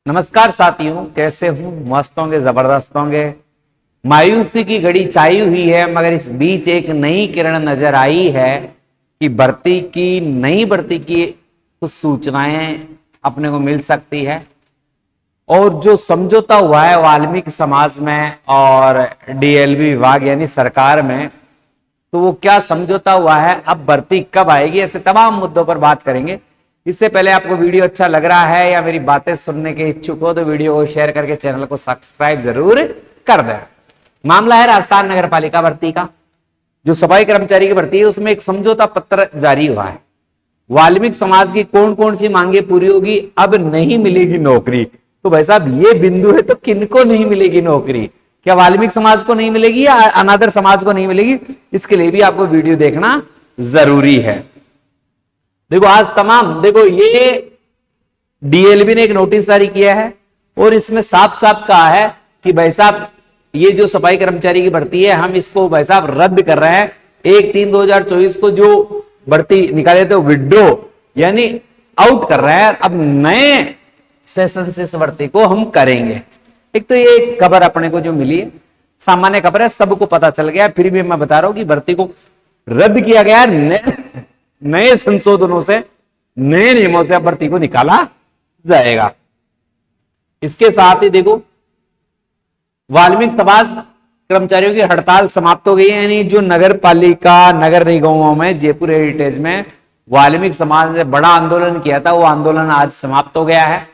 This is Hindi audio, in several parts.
नमस्कार साथियों, कैसे हूं? मस्त होंगे, जबरदस्त होंगे। मायूसी की घड़ी छाई हुई है, मगर इस बीच एक नई किरण नजर आई है कि नई भर्ती की कुछ सूचनाएं अपने को मिल सकती है। और जो समझौता हुआ है वाल्मीकि समाज में और डीएलबी विभाग यानी सरकार में, तो वो क्या समझौता हुआ है, अब भर्ती कब आएगी, ऐसे तमाम मुद्दों पर बात करेंगे। इससे पहले आपको वीडियो अच्छा लग रहा है या मेरी बातें सुनने के इच्छुक हो तो वीडियो को शेयर करके चैनल को सब्सक्राइब जरूर कर दें। मामला है राजस्थान नगर पालिका भर्ती का। जो सफाई कर्मचारी की भर्ती है उसमें एक समझौता पत्र जारी हुआ है। वाल्मीकि समाज की कौन कौन सी मांगे पूरी होगी, अब नहीं मिलेगी नौकरी। तो भाई साहब ये बिंदु है, तो किनको नहीं मिलेगी नौकरी? क्या वाल्मीकि समाज को नहीं मिलेगी या अनादर समाज को नहीं मिलेगी? इसके लिए भी आपको वीडियो देखना जरूरी है। देखो देखो ये डीएलबी ने एक नोटिस जारी किया है और इसमें साफ साफ कहा है कि भाई साहब ये जो सफाई कर्मचारी की भर्ती है, हम इसको भाई साहब रद्द कर रहे हैं। 1/3/2024 को जो भर्ती निकाले थे विड्रॉ यानी आउट कर रहे हैं, अब नए सेशन से इस भर्ती को हम करेंगे। एक तो ये खबर अपने को जो मिली है सामान्य खबर है, सबको पता चल गया, फिर भी मैं बता रहा हूं कि भर्ती को रद्द किया गया है। नए संशोधनों से, नए नियमों से भर्ती को निकाला जाएगा। इसके साथ ही देखो वाल्मीकि समाज कर्मचारियों की हड़ताल समाप्त हो गई है। यानी जो नगर पालिका नगर निगमों में जयपुर हेरिटेज में वाल्मीकि समाज ने बड़ा आंदोलन किया था, वो आंदोलन आज समाप्त हो गया है।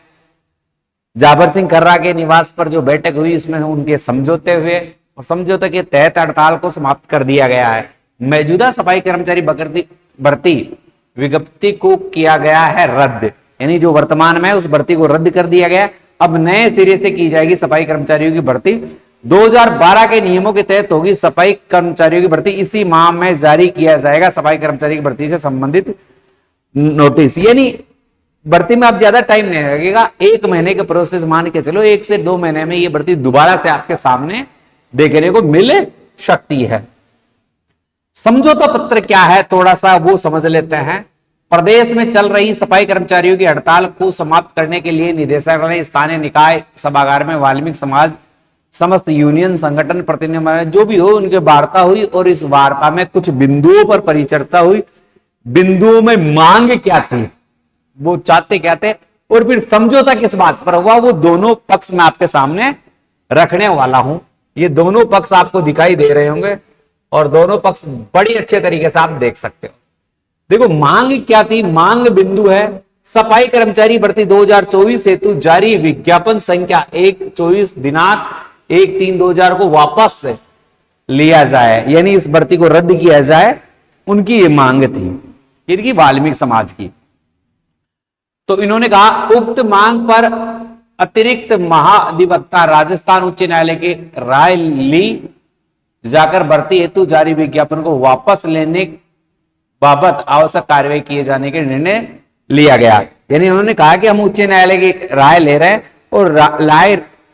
जाबर सिंह कर्रा के निवास पर जो बैठक हुई उसमें उनके समझौते हुए और समझौते के तहत हड़ताल को समाप्त कर दिया गया है। मौजूदा सफाई कर्मचारी भर्ती विज्ञप्ति को किया गया है रद्द, यानी जो वर्तमान में है उस भर्ती को रद्द कर दिया गया। अब नए सिरे से की जाएगी सफाई कर्मचारियों की भर्ती। 2012 के नियमों के तहत होगी सफाई कर्मचारियों की भर्ती। इसी माह में जारी किया जाएगा सफाई कर्मचारी की भर्ती से संबंधित नोटिस। यानी भर्ती में अब ज्यादा टाइम नहीं लगेगा, 1 महीने के प्रोसेस मान के चलो, 1 से 2 महीने में ये भर्ती दोबारा से आपके सामने देखने को मिल सकती है। समझौता पत्र क्या है, थोड़ा सा वो समझ लेते हैं। प्रदेश में चल रही सफाई कर्मचारियों की हड़ताल को समाप्त करने के लिए निदेशालय ने स्थानीय निकाय सभागार में वाल्मीकि समाज समस्त यूनियन संगठन प्रतिनिधि जो भी हो उनकी वार्ता हुई और इस वार्ता में कुछ बिंदुओं पर परिचर्चा हुई। बिंदुओं में मांग क्या थी, वो चाहते क्या थे, और फिर समझौता किस बात पर हुआ, वो दोनों पक्ष मैं आपके सामने रखने वाला हूं। ये दोनों पक्ष आपको दिखाई दे रहे होंगे और दोनों पक्ष बड़ी अच्छे तरीके से आप देख सकते हो। देखो मांग क्या थी, मांग बिंदु है सफाई कर्मचारी भर्ती 2024 हेतु जारी विज्ञापन संख्या 1/24 दिनांक 1/3/2000 को वापस लिया जाए, यानी इस भर्ती को रद्द किया जाए, उनकी ये मांग थी, इनकी वाल्मीकि समाज की। तो इन्होंने कहा उक्त मांग पर अतिरिक्त महाधिवक्ता राजस्थान उच्च न्यायालय की राय ली जाकर भर्ती हेतु जारी विज्ञापन को वापस लेने बाबत आवश्यक कार्रवाई किए जाने के निर्णय लिया गया। यानी उन्होंने कहा कि हम उच्च न्यायालय की राय ले रहे हैं और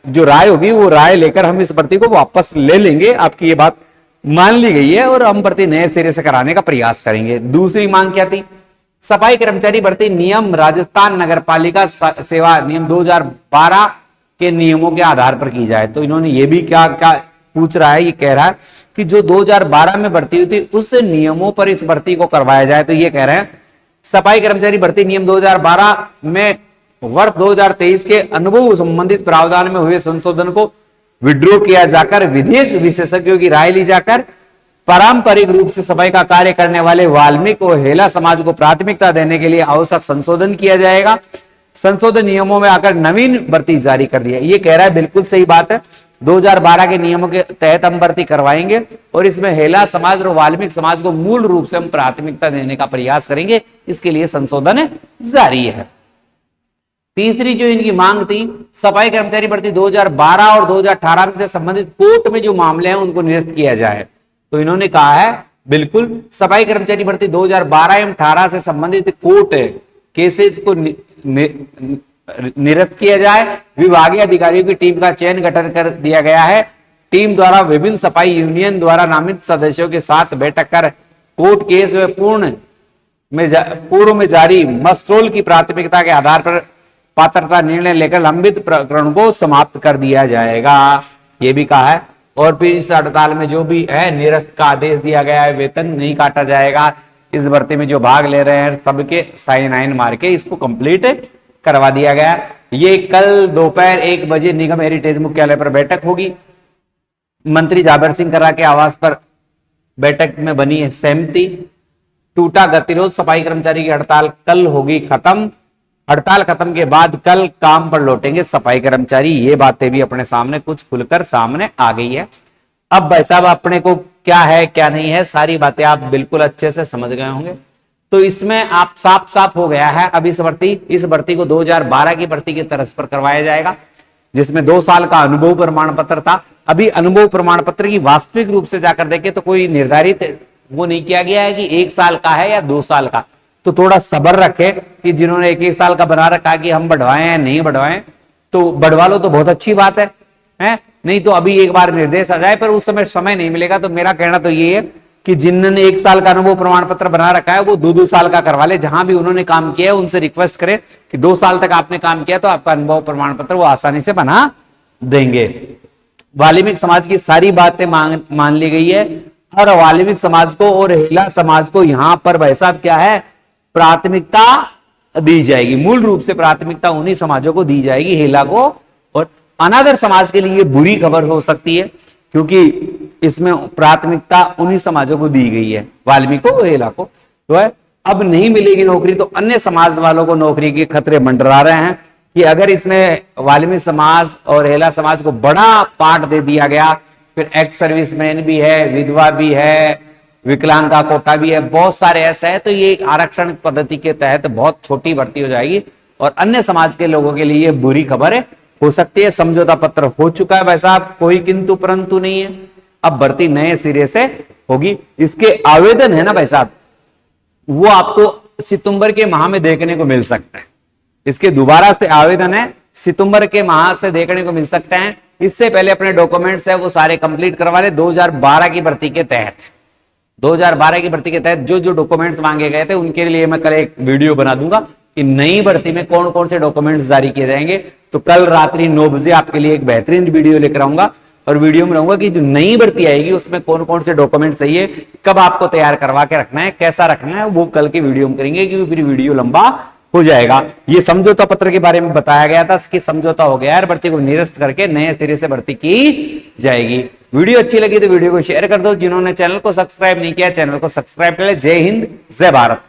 जो राय होगी वो राय लेकर हम इस भर्ती को वापस ले लेंगे। आपकी ये बात मान ली गई है और हम भर्ती नए सिरे से कराने का प्रयास करेंगे। दूसरी मांग क्या थी, सफाई कर्मचारी भर्ती नियम राजस्थान नगर पालिका सेवा नियम 2012 के नियमों के आधार पर की जाए। तो इन्होंने ये भी क्या पूछ रहा है, ये कह रहा है कि जो 2012 में भर्ती हुई थी उस नियमों पर इस भर्ती को करवाया जाए। तो ये कह रहे हैं सफाई कर्मचारी भर्ती नियम 2012 में वर्ष 2023 के अनुभव संबंधित प्रावधान में हुए संशोधन को विड्रॉ किया जाकर विधिक विशेषज्ञों की राय ली जाकर पारंपरिक रूप से सफाई का कार्य करने वाले वाल्मीकि और हेला समाज को प्राथमिकता देने के लिए आवश्यक संशोधन किया जाएगा। संशोधन नियमों में आकर नवीन भर्ती जारी कर दिया। ये कह रहा है बिल्कुल सही बात है, 2012 के नियमों के तहत हम भर्ती करवाएंगे और इसमें हेला समाज और वाल्मीकि समाज को मूल रूप से हम प्राथमिकता देने का प्रयास करेंगे, इसके लिए संशोधन जारी है। तीसरी जो इनकी मांग थी, सफाई कर्मचारी भर्ती 2012 और 2018 से संबंधित कोर्ट में जो मामले हैं उनको निरस्त किया जाए। तो इन्होंने कहा है बिल्कुल सफाई कर्मचारी भर्ती 2012 एवं 18 से संबंधित कोर्ट केसेस को निरस्त किया जाए। विभागीय अधिकारियों की टीम का चयन गठन कर दिया गया है। टीम द्वारा विभिन्न सफाई यूनियन द्वारा नामित सदस्यों के साथ बैठक कर कोर्ट केस व पूर्व में जारी मस्ट्रोल की प्राथमिकता के आधार पर पात्रता निर्णय लेकर लंबित प्रकरण को समाप्त कर दिया जाएगा, ये भी कहा है। और फिर इस हड़ताल में जो भी है निरस्त का आदेश दिया गया है, वेतन नहीं काटा जाएगा। इस भर्ती में जो भाग ले रहे हैं सबके साइन आइन मार के इसको कंप्लीट करवा दिया गया। ये कल दोपहर 1 बजे निगम हेरिटेज मुख्यालय पर बैठक होगी। मंत्री जाबर सिंह करा के आवास पर बैठक में बनी है सहमति। टूटा गतिरोध, सफाई कर्मचारी की हड़ताल कल होगी खत्म। हड़ताल खत्म के बाद कल काम पर लौटेंगे सफाई कर्मचारी। ये बातें भी अपने सामने कुछ खुलकर सामने आ गई है। अब भाई साहब अपने को क्या है क्या नहीं है सारी बातें आप बिल्कुल अच्छे से समझ गए होंगे। तो इसमें आप साफ साफ हो गया है अब इस भर्ती को 2012 की भर्ती की तरफ पर करवाया जाएगा, जिसमें 2 साल का अनुभव प्रमाण पत्र था। अभी अनुभव प्रमाण पत्र की वास्तविक रूप से जाकर देखे तो कोई निर्धारित वो नहीं किया गया है कि 1 साल का है या 2 साल का। तो थोड़ा सब्र रखे कि जिन्होंने 1-1 साल का बना रखा कि हम बढ़वाएं या नहीं बढ़वाएं तो बढ़वा लो तो बहुत अच्छी बात है, नहीं तो अभी एक बार निर्देश आ जाए पर उस समय नहीं मिलेगा। तो मेरा कहना तो ये है कि जिन्होंने 1 साल का अनुभव प्रमाण पत्र बना रखा है वो 2-2 साल का करवा ले। जहां भी उन्होंने काम किया है उनसे रिक्वेस्ट करें कि 2 साल तक आपने काम किया तो आपका अनुभव प्रमाण पत्र वो आसानी से बना देंगे। वाल्मीकि समाज की सारी बातें मान ली गई है और वाल्मीकि समाज को और हेला समाज को यहां पर भाई साहब क्या है प्राथमिकता दी जाएगी। मूल रूप से प्राथमिकता उन्हीं समाजों को दी जाएगी, हेला को। और अनादर समाज के लिए बुरी खबर हो सकती है क्योंकि इसमें प्राथमिकता उन्हीं समाजों को दी गई है, वाल्मीकि को, हेला को। तो है अब नहीं मिलेगी नौकरी तो अन्य समाज वालों को नौकरी के खतरे मंडरा रहे हैं कि अगर इसमें वाल्मीकि समाज और हेला समाज को बड़ा पार्ट दे दिया गया, फिर एक्स सर्विसमैन भी है, विधवा भी है, विकलांग का कोटा भी है, बहुत सारे ऐसे है। तो ये आरक्षण पद्धति के तहत बहुत छोटी भर्ती हो जाएगी और अन्य समाज के लोगों के लिए बुरी खबर हो सकती है। समझौता पत्र हो चुका है भाई साहब, कोई किंतु परंतु नहीं है। अब भर्ती नए सिरे से होगी। इसके आवेदन है ना भाई साहब वो आपको सितंबर के माह में देखने को मिल सकता है। इसके दोबारा से आवेदन है सितंबर के माह से देखने को मिल सकते हैं। इससे पहले अपने डॉक्यूमेंट्स है वो सारे कंप्लीट करवा ले। 2012 की भर्ती के तहत 2012 की भर्ती के तहत जो जो डॉक्यूमेंट्स मांगे गए थे उनके लिए मैं कल एक वीडियो बना दूंगा कि नई भर्ती में कौन कौन से डॉक्यूमेंट्स जारी किए जाएंगे। तो कल रात्रि 9 बजे आपके लिए एक बेहतरीन वीडियो लेकर आऊंगा और वीडियो में रहूंगा कि जो नई भर्ती आएगी उसमें कौन कौन से डॉक्यूमेंट चाहिए, कब आपको तैयार करवा के रखना है, कैसा रखना है, वो कल के वीडियो में करेंगे क्योंकि फिर वीडियो लंबा हो जाएगा। ये समझौता पत्र के बारे में बताया गया था कि समझौता हो गया है, भर्ती को निरस्त करके नए सिरे से भर्ती की जाएगी। वीडियो अच्छी लगी तो वीडियो को शेयर कर दो। जिन्होंने चैनल को सब्सक्राइब नहीं किया चैनल को सब्सक्राइब कर ले। जय हिंद, जय भारत।